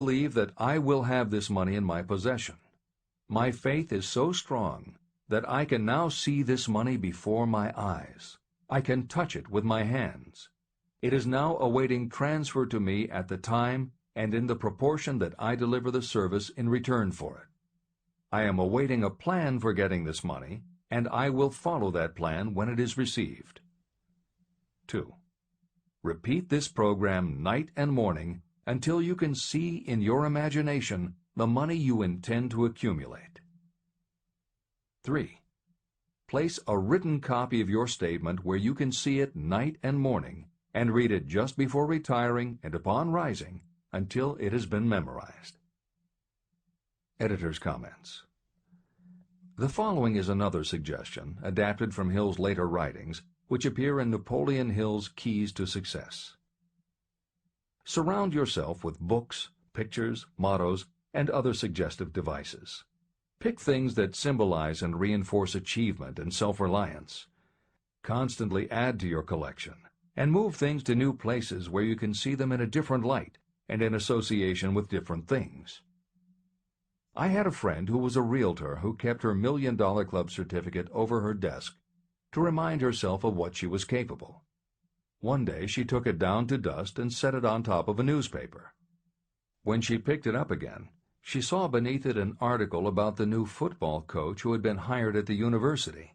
believe that I will have this money in my possession. My faith is so strong that I can now see this money before my eyes. I can touch it with my hands. It is now awaiting transfer to me at the time and in the proportion that I deliver the service in return for it. I am awaiting a plan for getting this money, and I will follow that plan when it is received. 2. Repeat this program night and morning until you can see in your imagination the money you intend to accumulate. 3. Place a written copy of your statement where you can see it night and morning, and read it just before retiring and upon rising until it has been memorized. Editor's comments. The following is another suggestion, adapted from Hill's later writings, which appear in Napoleon Hill's Keys to Success. Surround yourself with books, pictures, mottos, and other suggestive devices. Pick things that symbolize and reinforce achievement and self-reliance. Constantly add to your collection, and move things to new places where you can see them in a different light and in association with different things. I had a friend who was a realtor who kept her $1 Million Club certificate over her desk to remind herself of what she was capable. One day she took it down to dust and set it on top of a newspaper. When she picked it up again, she saw beneath it an article about the new football coach who had been hired at the university.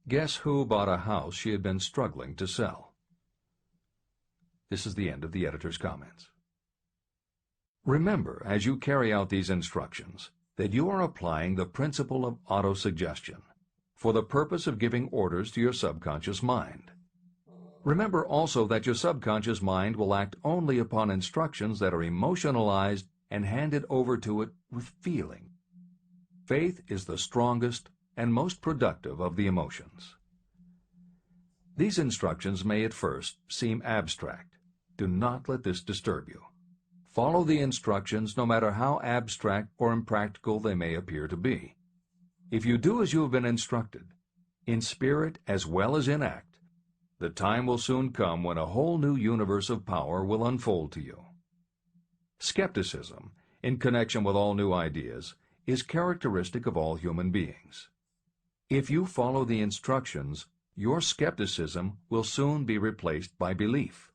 Guess who bought a house she had been struggling to sell? This is the end of the editor's comments. Remember, as you carry out these instructions, that you are applying the principle of autosuggestion for the purpose of giving orders to your subconscious mind. Remember also that your subconscious mind will act only upon instructions that are emotionalized and handed over to it with feeling. Faith is the strongest and most productive of the emotions. These instructions may at first seem abstract. Do not let this disturb you. Follow the instructions no matter how abstract or impractical they may appear to be. If you do as you have been instructed, in spirit as well as in act, the time will soon come when a whole new universe of power will unfold to you. Skepticism, in connection with all new ideas, is characteristic of all human beings. If you follow the instructions, your skepticism will soon be replaced by belief,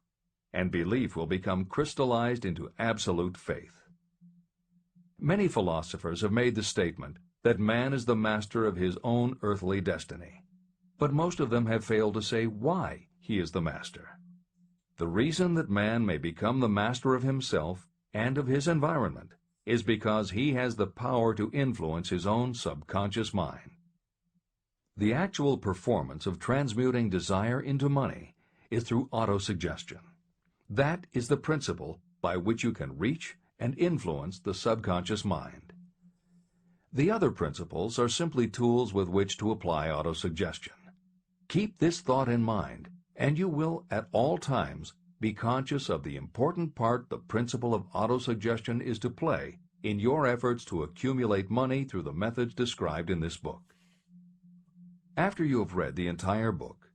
and belief will become crystallized into absolute faith. Many philosophers have made the statement that man is the master of his own earthly destiny, but most of them have failed to say why he is the master. The reason that man may become the master of himself and of his environment is because he has the power to influence his own subconscious mind. The actual performance of transmuting desire into money is through autosuggestion. That is the principle by which you can reach and influence the subconscious mind. The other principles are simply tools with which to apply autosuggestion. Keep this thought in mind, and you will at all times be conscious of the important part the principle of autosuggestion is to play in your efforts to accumulate money through the methods described in this book. After you have read the entire book,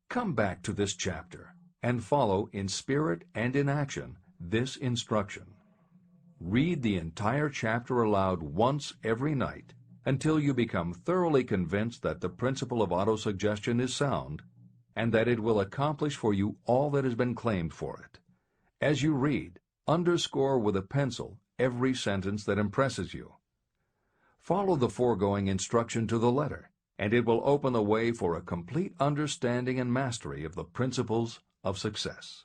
come back to this chapter and follow in spirit and in action this instruction. Read the entire chapter aloud once every night until you become thoroughly convinced that the principle of autosuggestion is sound and that it will accomplish for you all that has been claimed for it. As you read, underscore with a pencil every sentence that impresses you. Follow the foregoing instruction to the letter, and it will open the way for a complete understanding and mastery of the principles of success.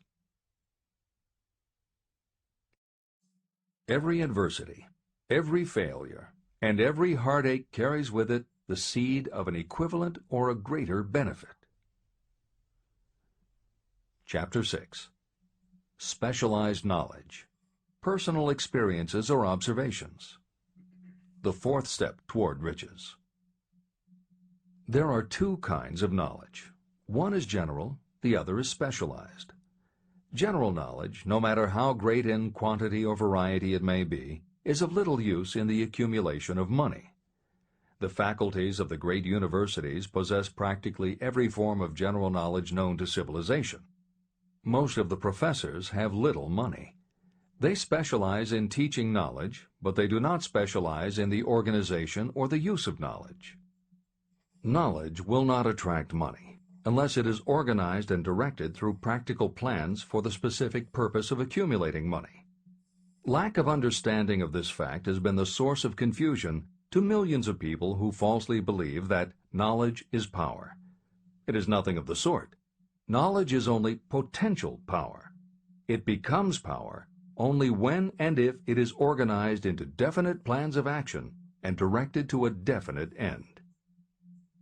Every adversity, every failure, and every heartache carries with it the seed of an equivalent or a greater benefit. Chapter 6. Specialized knowledge, personal experiences or observations. The fourth step toward riches. There are two kinds of knowledge. One is general, the other is specialized. General knowledge, no matter how great in quantity or variety it may be, is of little use in the accumulation of money. The faculties of the great universities possess practically every form of general knowledge known to civilization. Most of the professors have little money. They specialize in teaching knowledge, but they do not specialize in the organization or the use of knowledge. Knowledge will not attract money unless it is organized and directed through practical plans for the specific purpose of accumulating money. Lack of understanding of this fact has been the source of confusion to millions of people who falsely believe that knowledge is power. It is nothing of the sort. Knowledge is only potential power. It becomes power only when and if it is organized into definite plans of action and directed to a definite end.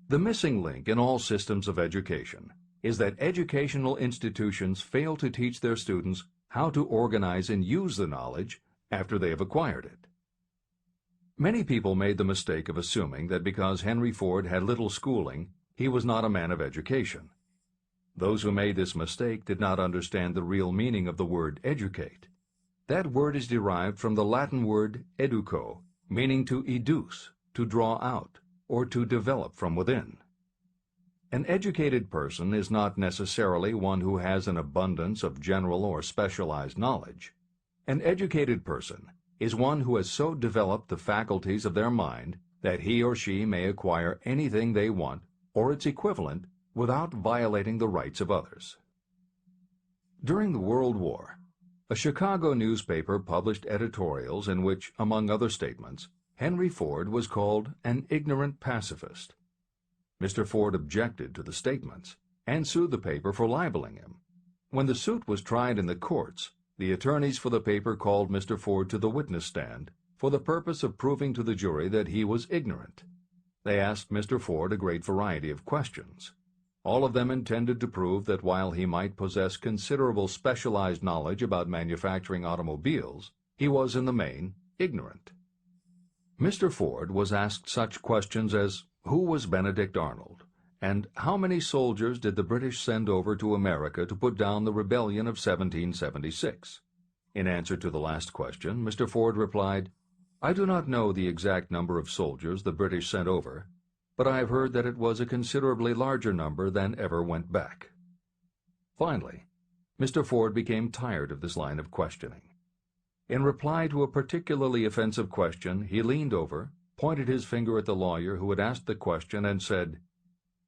The missing link in all systems of education is that educational institutions fail to teach their students how to organize and use the knowledge after they have acquired it. Many people made the mistake of assuming that because Henry Ford had little schooling, he was not a man of education. Those who made this mistake did not understand the real meaning of the word educate. That word is derived from the Latin word educo, meaning to educe, to draw out, or to develop from within. An educated person is not necessarily one who has an abundance of general or specialized knowledge. An educated person is one who has so developed the faculties of their mind that he or she may acquire anything they want or its equivalent without violating the rights of others. During the World War, a Chicago newspaper published editorials in which, among other statements, Henry Ford was called an ignorant pacifist. Mr. Ford objected to the statements and sued the paper for libeling him. When the suit was tried in the courts, the attorneys for the paper called Mr. Ford to the witness stand for the purpose of proving to the jury that he was ignorant. They asked Mr. Ford a great variety of questions. All of them intended to prove that while he might possess considerable specialized knowledge about manufacturing automobiles, he was in the main ignorant. Mr. Ford was asked such questions as, who was Benedict Arnold, and how many soldiers did the British send over to America to put down the rebellion of 1776? In answer to the last question, Mr. Ford replied, I do not know the exact number of soldiers the British sent over, but I have heard that it was a considerably larger number than ever went back. Finally, Mr. Ford became tired of this line of questioning. In reply to a particularly offensive question, he leaned over, pointed his finger at the lawyer who had asked the question, and said,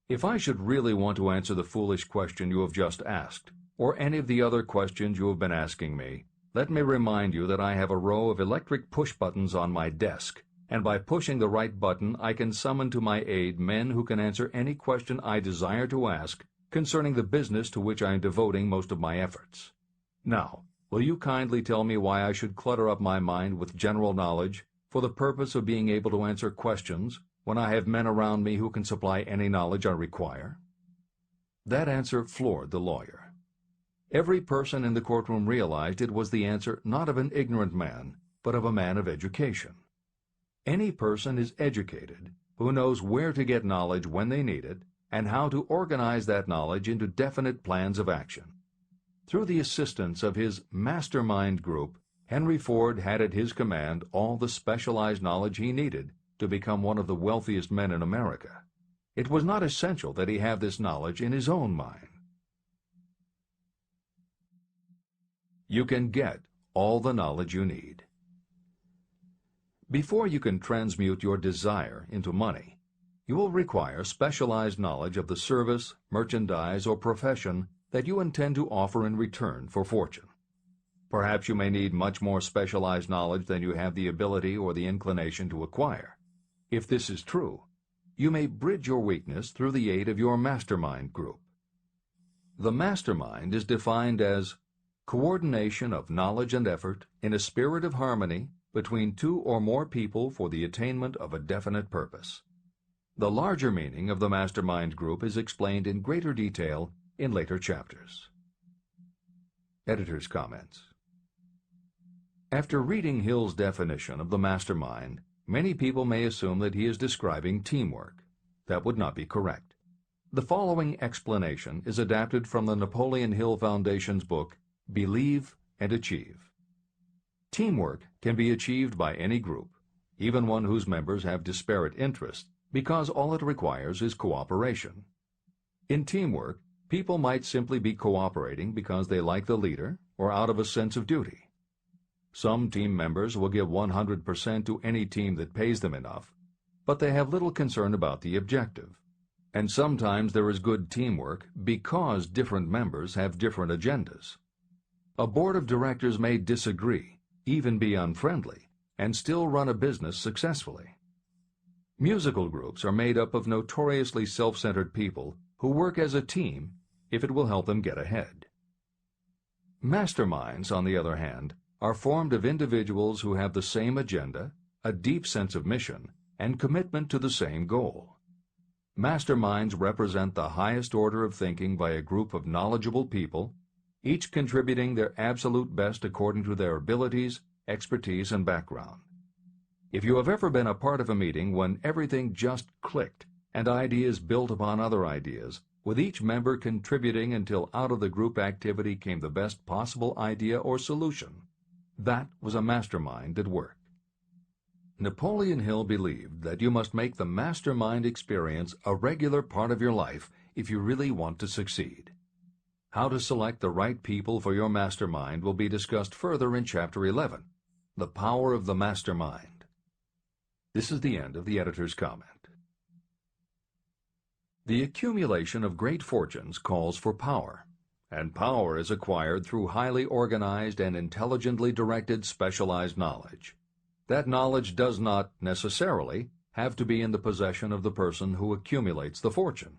If I should really want to answer the foolish question you have just asked, or any of the other questions you have been asking me, let me remind you that I have a row of electric push buttons on my desk, and by pushing the right button I can summon to my aid men who can answer any question I desire to ask concerning the business to which I am devoting most of my efforts. Now, will you kindly tell me why I should clutter up my mind with general knowledge for the purpose of being able to answer questions when I have men around me who can supply any knowledge I require? That answer floored the lawyer. Every person in the courtroom realized it was the answer not of an ignorant man, but of a man of education. Any person is educated who knows where to get knowledge when they need it and how to organize that knowledge into definite plans of action. Through the assistance of his mastermind group, Henry Ford had at his command all the specialized knowledge he needed to become one of the wealthiest men in America. It was not essential that he have this knowledge in his own mind. You can get all the knowledge you need. Before you can transmute your desire into money, you will require specialized knowledge of the service, merchandise, or profession that you intend to offer in return for fortune. Perhaps you may need much more specialized knowledge than you have the ability or the inclination to acquire. If this is true, you may bridge your weakness through the aid of your mastermind group. The mastermind is defined as coordination of knowledge and effort in a spirit of harmony between two or more people for the attainment of a definite purpose. The larger meaning of the mastermind group is explained in greater detail in later chapters. Editor's comments. After reading Hill's definition of the mastermind, many people may assume that he is describing teamwork. That would not be correct. The following explanation is adapted from the Napoleon Hill Foundation's book, Believe and Achieve. Teamwork can be achieved by any group, even one whose members have disparate interests, because all it requires is cooperation. In teamwork, people might simply be cooperating because they like the leader or out of a sense of duty. Some team members will give 100% to any team that pays them enough, but they have little concern about the objective. And sometimes there is good teamwork because different members have different agendas. A board of directors may disagree, even be unfriendly, and still run a business successfully. Musical groups are made up of notoriously self-centered people who work as a team if it will help them get ahead. Masterminds, on the other hand, are formed of individuals who have the same agenda, a deep sense of mission, and commitment to the same goal. Masterminds represent the highest order of thinking by a group of knowledgeable people, each contributing their absolute best according to their abilities, expertise, and background. If you have ever been a part of a meeting when everything just clicked and ideas built upon other ideas, with each member contributing until out of the group activity came the best possible idea or solution, that was a mastermind at work. Napoleon Hill believed that you must make the mastermind experience a regular part of your life if you really want to succeed. How to select the right people for your mastermind will be discussed further in Chapter 11, The Power of the Mastermind. This is the end of the editor's comment. The accumulation of great fortunes calls for power, and power is acquired through highly organized and intelligently directed specialized knowledge. That knowledge does not, necessarily, have to be in the possession of the person who accumulates the fortune.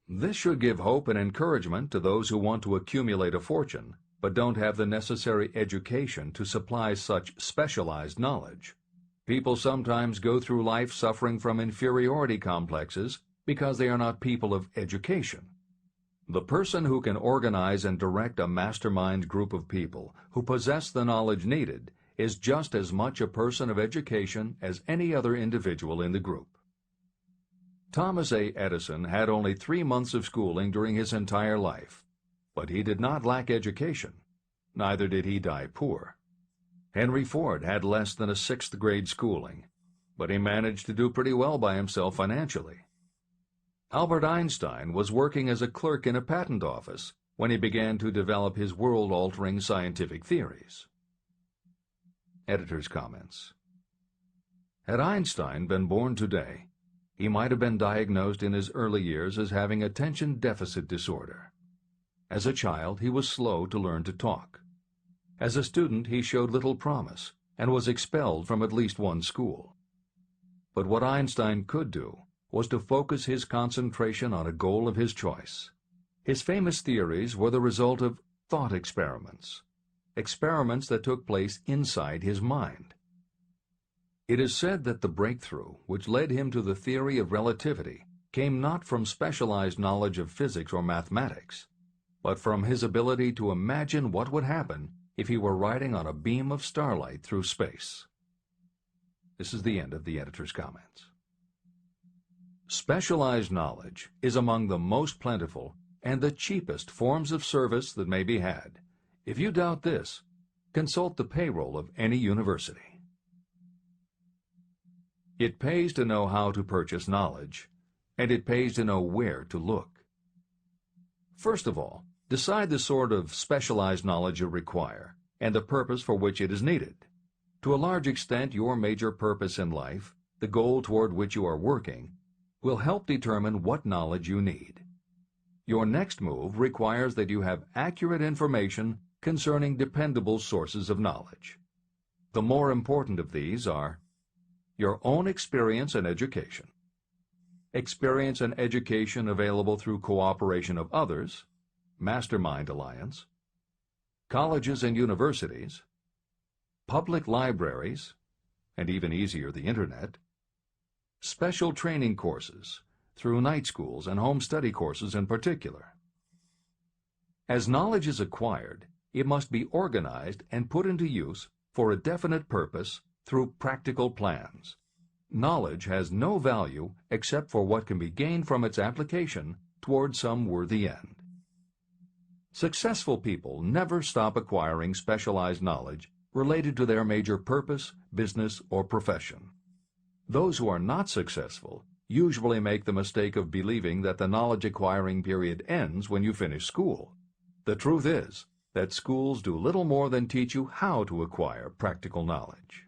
This should give hope and encouragement to those who want to accumulate a fortune, but don't have the necessary education to supply such specialized knowledge. People sometimes go through life suffering from inferiority complexes because they are not people of education. The person who can organize and direct a mastermind group of people who possess the knowledge needed is just as much a person of education as any other individual in the group. Thomas A. Edison had only 3 months of schooling during his entire life, but he did not lack education. Neither did he die poor. Henry Ford had less than a 6th grade schooling, but he managed to do pretty well by himself financially. Albert Einstein was working as a clerk in a patent office when he began to develop his world-altering scientific theories. Editor's comments. Had Einstein been born today, he might have been diagnosed in his early years as having attention deficit disorder. As a child, he was slow to learn to talk. As a student, he showed little promise and was expelled from at least one school. But what Einstein could do was to focus his concentration on a goal of his choice. His famous theories were the result of thought experiments that took place inside his mind. It is said that the breakthrough which led him to the theory of relativity came not from specialized knowledge of physics or mathematics, but from his ability to imagine what would happen if he were riding on a beam of starlight through space. This is the end of the editor's comments. Specialized knowledge is among the most plentiful and the cheapest forms of service that may be had. If you doubt this, consult the payroll of any university. It pays to know how to purchase knowledge, and it pays to know where to look. First of all, decide the sort of specialized knowledge you require and the purpose for which it is needed. To a large extent, your major purpose in life, the goal toward which you are working, will help determine what knowledge you need. Your next move requires that you have accurate information concerning dependable sources of knowledge. The more important of these are your own experience and education, experience and education available through cooperation of others, Mastermind Alliance, colleges and universities, public libraries, and even easier, the Internet, special training courses through night schools and home study courses in particular. As knowledge is acquired, it must be organized and put into use for a definite purpose through practical plans. Knowledge has no value except for what can be gained from its application toward some worthy end. Successful people never stop acquiring specialized knowledge related to their major purpose, business, or profession. Those who are not successful usually make the mistake of believing that the knowledge-acquiring period ends when you finish school. The truth is, that schools do little more than teach you how to acquire practical knowledge.